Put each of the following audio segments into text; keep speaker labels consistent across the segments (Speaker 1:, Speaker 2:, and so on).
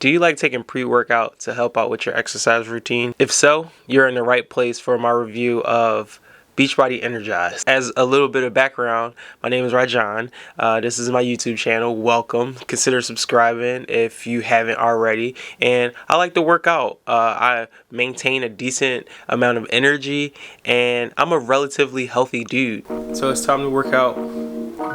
Speaker 1: Do you like taking pre-workout to help out with your exercise routine? If so, you're in the right place for my review of Beachbody Energize. As a little bit of background, my name is Rajohn. This is my YouTube channel. Welcome. Consider subscribing if you haven't already. And I like to work out. I maintain a decent amount of energy, and I'm a relatively healthy dude. So it's time to work out,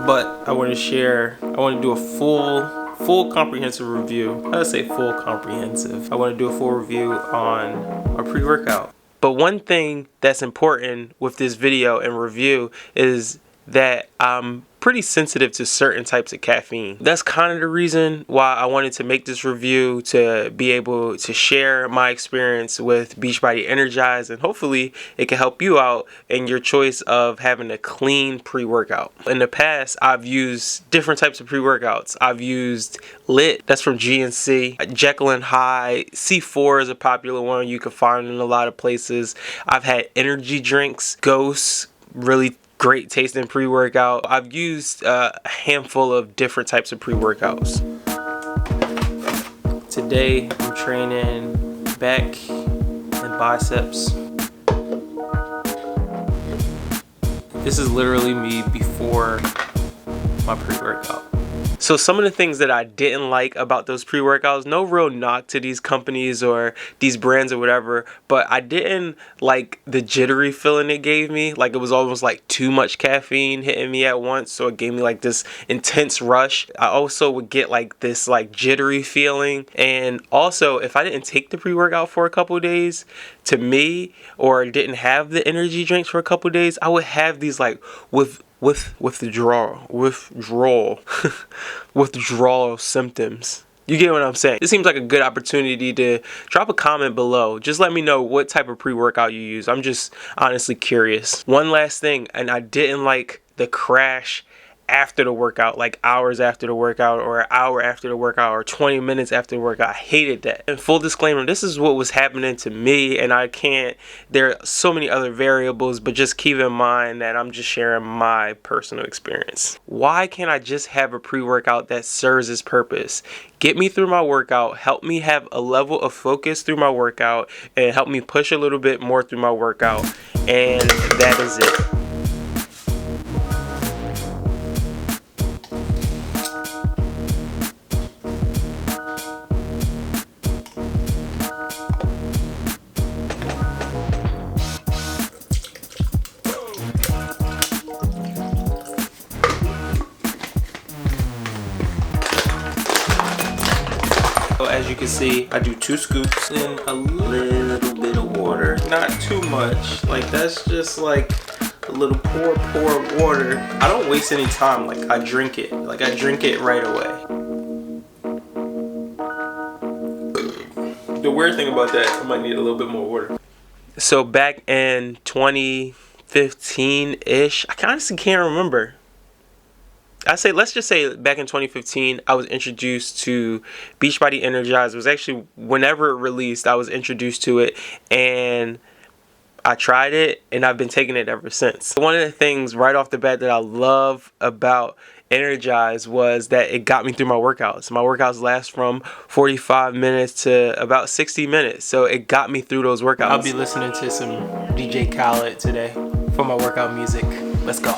Speaker 1: but I want to do a full comprehensive review. I say full comprehensive. I want to do a full review on our pre-workout. But one thing that's important with this video and review is that I'm pretty sensitive to certain types of caffeine. That's kind of the reason why I wanted to make this review, to be able to share my experience with Beachbody Energize, and hopefully it can help you out in your choice of having a clean pre-workout. In the past, I've used different types of pre-workouts. I've used LIT, that's from GNC, Jeckle Hyde, C4 is a popular one you can find in a lot of places. I've had energy drinks, Ghost, really great tasting pre-workout. I've used a handful of different types of pre-workouts. Today I'm training back and biceps. This is literally me before my pre-workout. So some of the things that I didn't like about those pre-workouts, no real knock to these companies or these brands or whatever, but I didn't like the jittery feeling it gave me. Like it was almost like too much caffeine hitting me at once, so it gave me like this intense rush. I also would get like this like jittery feeling, and also if I didn't take the pre-workout for a couple of days, to me, or didn't have the energy drinks for a couple of days, I would have these like withdrawal symptoms. You get what I'm saying? This seems like a good opportunity to drop a comment below. Just let me know what type of pre-workout you use. I'm just honestly curious. One last thing, and I didn't like the crash after the workout, like hours after the workout, or an hour after the workout, or 20 minutes after the workout. I hated that. And full disclaimer, this is what was happening to me, and there are so many other variables, but just keep in mind that I'm just sharing my personal experience. Why can't I just have a pre-workout that serves its purpose? Get me through my workout, help me have a level of focus through my workout, and help me push a little bit more through my workout, and that is it. So as you can see, I do 2 scoops in a little bit of water, not too much. Like that's just like a little pour water. I don't waste any time. Like I drink it right away. The weird thing about that, I might need a little bit more water. So back in 2015-ish, I honestly can't remember. Let's just say back in 2015, I was introduced to Beachbody Energize. It was actually whenever it released, I was introduced to it, and I tried it, and I've been taking it ever since. One of the things right off the bat that I love about Energize was that it got me through my workouts. My workouts last from 45 minutes to about 60 minutes, so it got me through those workouts. I'll be listening to some DJ Khaled today for my workout music. Let's go.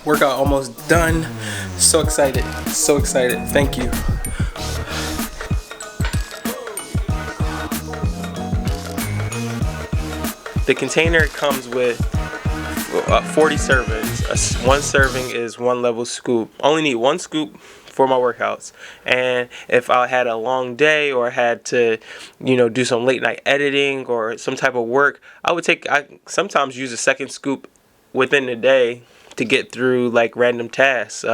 Speaker 1: Workout almost done. So excited. Thank you. The container comes with 40 servings. One serving is 1 level scoop. Only need 1 scoop for my workouts. And if I had a long day or had to, do some late night editing or some type of work, I sometimes use a second scoop within the day to get through like random tasks.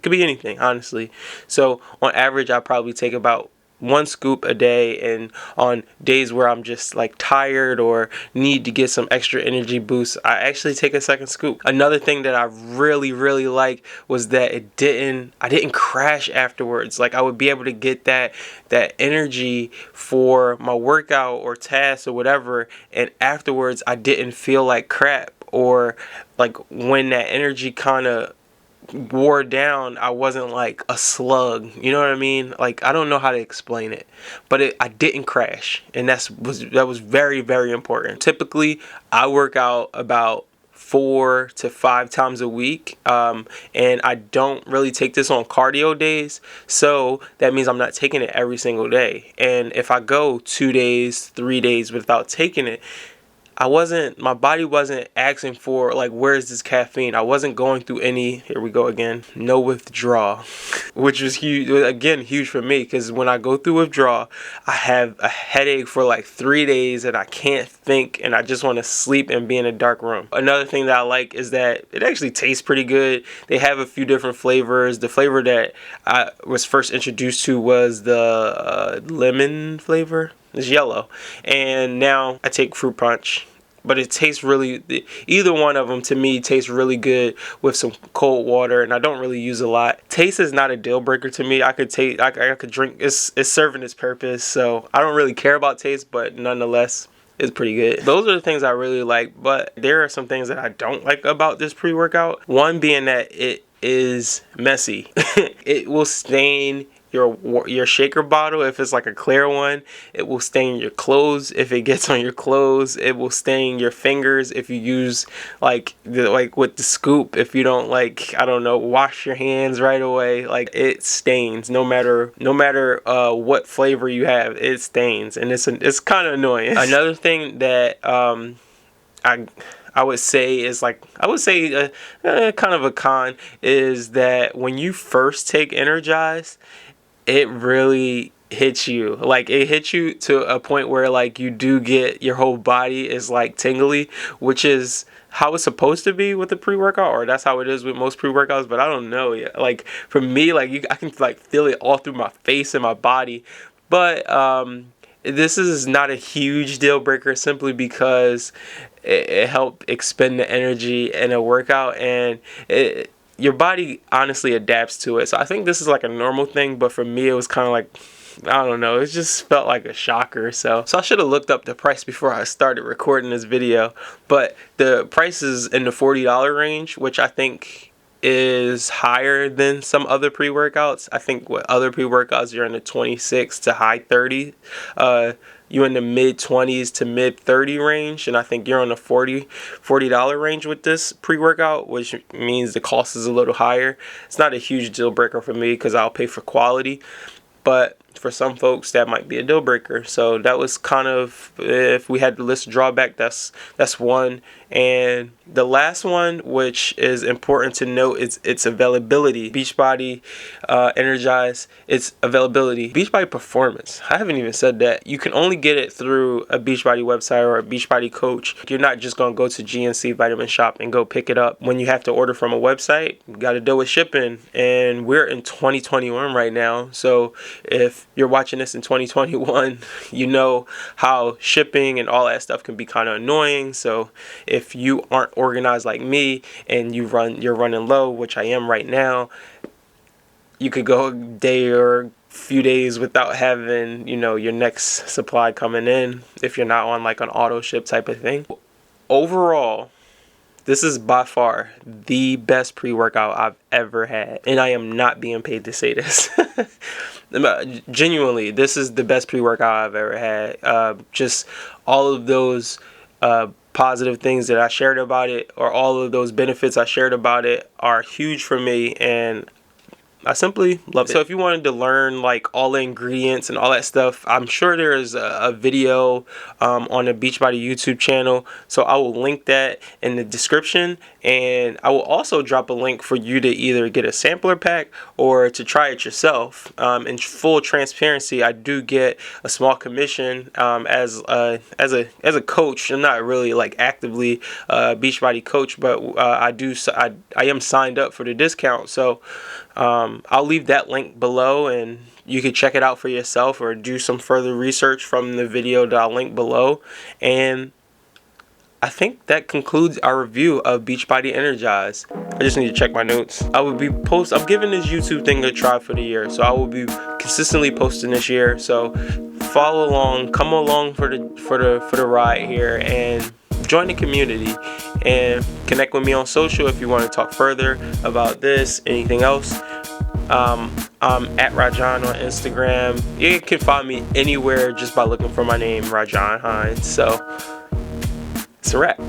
Speaker 1: It could be anything, honestly. So on average, I probably take about 1 scoop a day, and on days where I'm just like tired or need to get some extra energy boost, I actually take a second scoop. Another thing that I really like was that I didn't crash afterwards. Like, I would be able to get that energy for my workout or task or whatever, and afterwards I didn't feel like crap, or like when that energy kind of wore down, I wasn't like a slug. You know what I mean? Like, I don't know how to explain it, but I didn't crash, and that was very important. Typically, I work out about 4 to 5 times a week, and I don't really take this on cardio days, so that means I'm not taking it every single day. And if I go 2 days, 3 days without taking it, my body wasn't asking for, like, where's this caffeine? I wasn't going through any, here we go again, no withdrawal, which was huge, again, huge for me, because when I go through withdrawal, I have a headache for like 3 days, and I can't think, and I just want to sleep and be in a dark room. Another thing that I like is that it actually tastes pretty good. They have a few different flavors. The flavor that I was first introduced to was the lemon flavor. It's yellow, and now I take fruit punch, but it tastes really, either one of them to me tastes really good with some cold water, and I don't really use a lot. Taste is not a deal breaker to me. I could drink, it's serving its purpose, so I don't really care about taste, but nonetheless, it's pretty good. Those are the things I really like, but there are some things that I don't like about this pre-workout. One being that it is messy. It will stain your shaker bottle if it's like a clear one. It will stain your clothes if it gets on your clothes. It will stain your fingers if you use like with the scoop, if you don't, like, I don't know, wash your hands right away. Like, it stains no matter what flavor you have. It stains, and it's kind of annoying. Another thing that I would say is kind of a con is that when you first take Energize, it really hits you. Like, it hits you to a point where, like, you do get, your whole body is like tingly, which is how it's supposed to be with a pre-workout, or that's how it is with most pre-workouts, but I don't know yet. Like, for me, like, I can like feel it all through my face and my body, but this is not a huge deal breaker, simply because it helped expend the energy in a workout, and your body honestly adapts to it. So I think this is like a normal thing, but for me it was kind of like, I don't know, it just felt like a shocker. So I should have looked up the price before I started recording this video, but the price is in the $40 range, which I think is higher than some other pre-workouts. I think with other pre-workouts you're in the 26 to high 30. You're in the mid 20s to mid 30 range, and I think you're on the $40 range with this pre-workout, which means the cost is a little higher. It's not a huge deal breaker for me because I'll pay for quality, but for some folks that might be a deal breaker. So that was kind of, if we had to list a drawback, that's one. And the last one, which is important to note, is its availability. Beachbody Energize, its availability. Beachbody Performance, I haven't even said that. You can only get it through a Beachbody website or a Beachbody coach. You're not just going to go to GNC Vitamin Shop and go pick it up. When you have to order from a website, you got to deal with shipping, and we're in 2021 right now. So if you're watching this in 2021, you know how shipping and all that stuff can be kind of annoying. So if you aren't organized like me and you're running low, which I am right now, you could go a day or a few days without having, your next supply coming in if you're not on like an auto ship type of thing. Overall, this is by far the best pre-workout I've ever had, and I am not being paid to say this. Genuinely, this is the best pre-workout I've ever had. Just all of those positive things that I shared about it, or all of those benefits I shared about it, are huge for me, and I simply love it. So if you wanted to learn like all the ingredients and all that stuff, I'm sure there is a video on the Beachbody YouTube channel. So I will link that in the description, and I will also drop a link for you to either get a sampler pack or to try it yourself. In full transparency, I do get a small commission as a coach. I'm not really like actively a Beachbody coach, but I am signed up for the discount. So I'll leave that link below, and you can check it out for yourself or do some further research from the video that I'll link below. And I think that concludes our review of Beachbody Energize. I just need to check my notes. I'm giving this YouTube thing a try for the year, so I will be consistently posting this year. So follow along, come along for the ride here, and join the community and connect with me on social if you want to talk further about this, anything else. I'm at Rajohn on Instagram. You can find me anywhere just by looking for my name, Rajohn Hines. So it's a wrap.